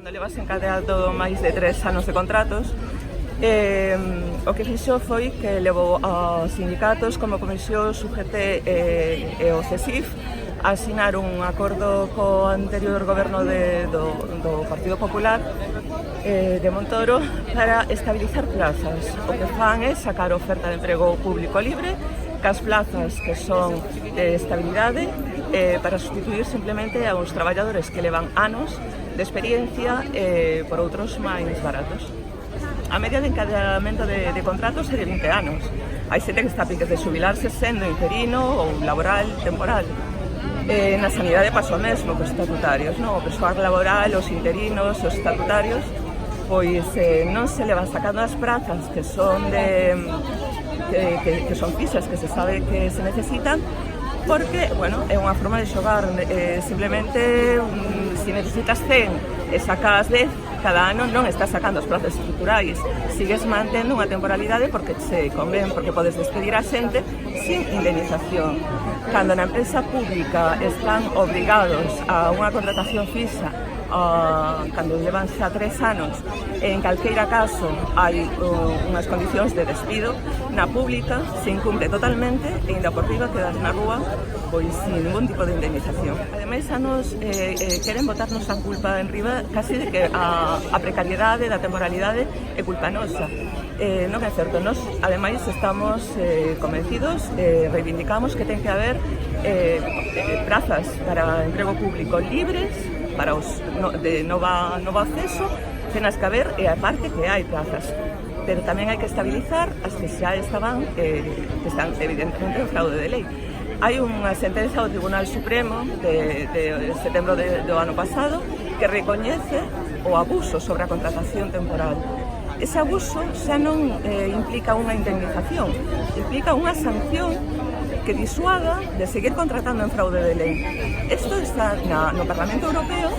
Cando levas encadeado máis de 3 anos de contratos, o que fixo foi que levou aos sindicatos como Comisión UGT e o CESIF a asinar un acordo co anterior goberno do Partido Popular de Montoro para estabilizar plazas. O que fan é sacar oferta de emprego público libre cas plazas que son de estabilidade para sustituir simplemente a uns traballadores que levan anos de experiencia por outros máis baratos. A media de encadeamento de contratos é de 20 anos. Hai xente que está a piques de xubilarse sendo interino ou laboral temporal. Na sanidade pasa o mesmo cos estatutarios, non? O persoal laboral, os interinos, os estatutarios, pois non se le van sacando as prazas que son que son fixas, que se sabe que se necesitan, porque, bueno, é unha forma de xogar. Simplemente, se necesitas 100 e sacas 10, cada ano non estás sacando as prazas estruturais, sigues mantendo unha temporalidade porque se convén, porque podes despedir a xente sin indemnización. Cando na empresa pública están obrigados a unha contratación fixa, cando levan xa 3 anos, en calqueira caso hai unhas condicións de despido, na pública se incumple totalmente e ainda por riba quedas na rúa pois sin ningún tipo de indemnización. Ademais, a nos queren botarnos a culpa en riba casi de que a precariedade da temporalidade é culpa nosa. Non é certo. Nos, ademais, estamos convencidos, reivindicamos que ten que haber prazas para emprego público libres para os de novo acceso, tenas que haber, e aparte que hai plazas, pero tamén hai que estabilizar as que xa estaban, que están evidentemente en fraude de lei. Hai unha sentenza do Tribunal Supremo de setembro do ano pasado que recoñece o abuso sobre a contratación temporal. Ese abuso xa non implica unha indemnización, implica unha sanción que disuada de seguir contratando en fraude de lei. Isto está no Parlamento Europeo,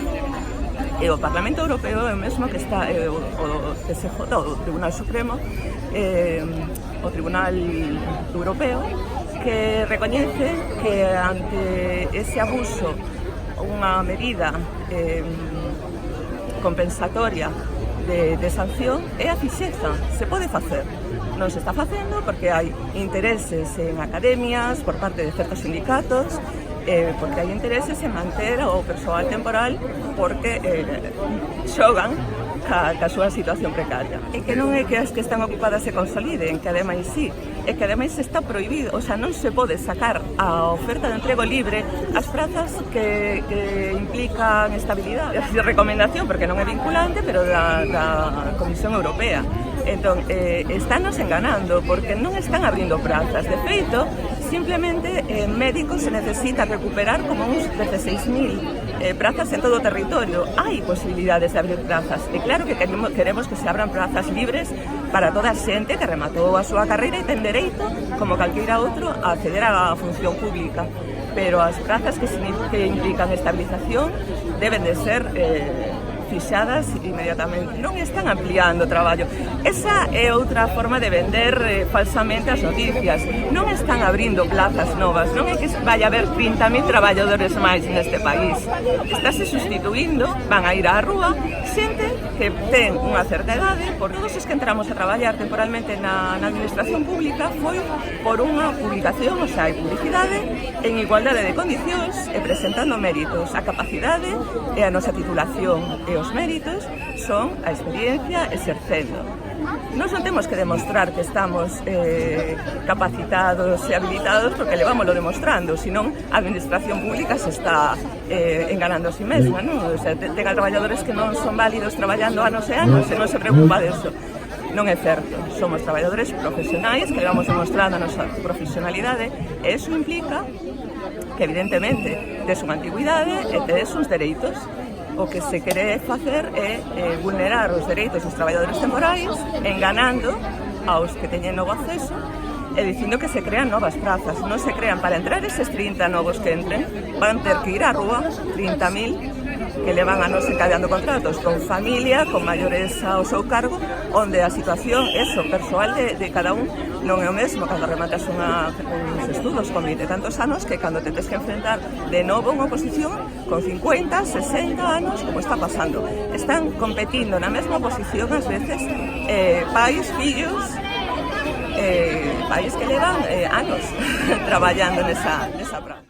e o Parlamento Europeo é o mesmo que está o TSJ, o Tribunal Supremo, o Tribunal Europeo, que recoñece que ante ese abuso unha medida compensatoria de sanción é a fixeza. Se pode facer. Non se está facendo porque hai intereses en academias por parte de certos sindicatos, porque hai intereses en manter o persoal temporal porque xogan ca súa situación precaria. E que non é que as que están ocupadas se consoliden, que ademais sí, é que ademais está prohibido, o sea, non se pode sacar a oferta de emprego libre as prazas que implican estabilidade. É recomendación, porque non é vinculante, pero da Comisión Europea. Entón, estános enganando, porque non están abrindo prazas. De feito, simplemente médicos se necesita recuperar como uns 16.000 prazas en todo o territorio. Hai posibilidades de abrir plazas. E claro que queremos que se abran plazas libres para toda a xente que rematou a súa carreira e ten dereito, como calqueira outro, a acceder á función pública. Pero as prazas que implican estabilización deben de ser fixadas inmediatamente. Non están ampliando o traballo. Esa é outra forma de vender falsamente as noticias. Non están abrindo plazas novas. Non é que vai haber 30.000 traballadores máis neste país. Estáse sustituindo, van a ir á rúa, xente que ten unha certa idade. Por todos os que entramos a traballar temporalmente na administración pública foi por unha publicación, o sea, hai publicidade en igualdade de condicións e presentando méritos. A capacidade e a nosa titulación e os méritos son a experiencia exercendo. Nós non temos que demostrar que estamos capacitados e habilitados porque levámoslo demostrando, senón a administración pública se está enganando a si mesma, non? O sea, ten a traballadores que non son válidos traballando anos e anos e non se preocupa deso. Non é certo, somos traballadores profesionais que levamos demostrando a nosa profesionalidade e iso implica que evidentemente tes unha antigüidade e tes uns dereitos. O que se quere facer é vulnerar os dereitos dos traballadores temporais, enganando aos que teñen novo acceso e dicindo que se crean novas prazas. Non se crean. Para entrar eses 30 novos que entren, van ter que ir á rúa 30.000 que levan anos encadeando contratos con familia, con maiores ao seu cargo, onde a situación, eso, persoal de cada un non é o mesmo cando rematas uns estudos con 20 e tantos anos que cando te tens que enfrentar de novo unha oposición con 50, 60 anos, como está pasando. Están competindo na mesma posición ás veces pais, fillos, pais que levan anos traballando nesa praza.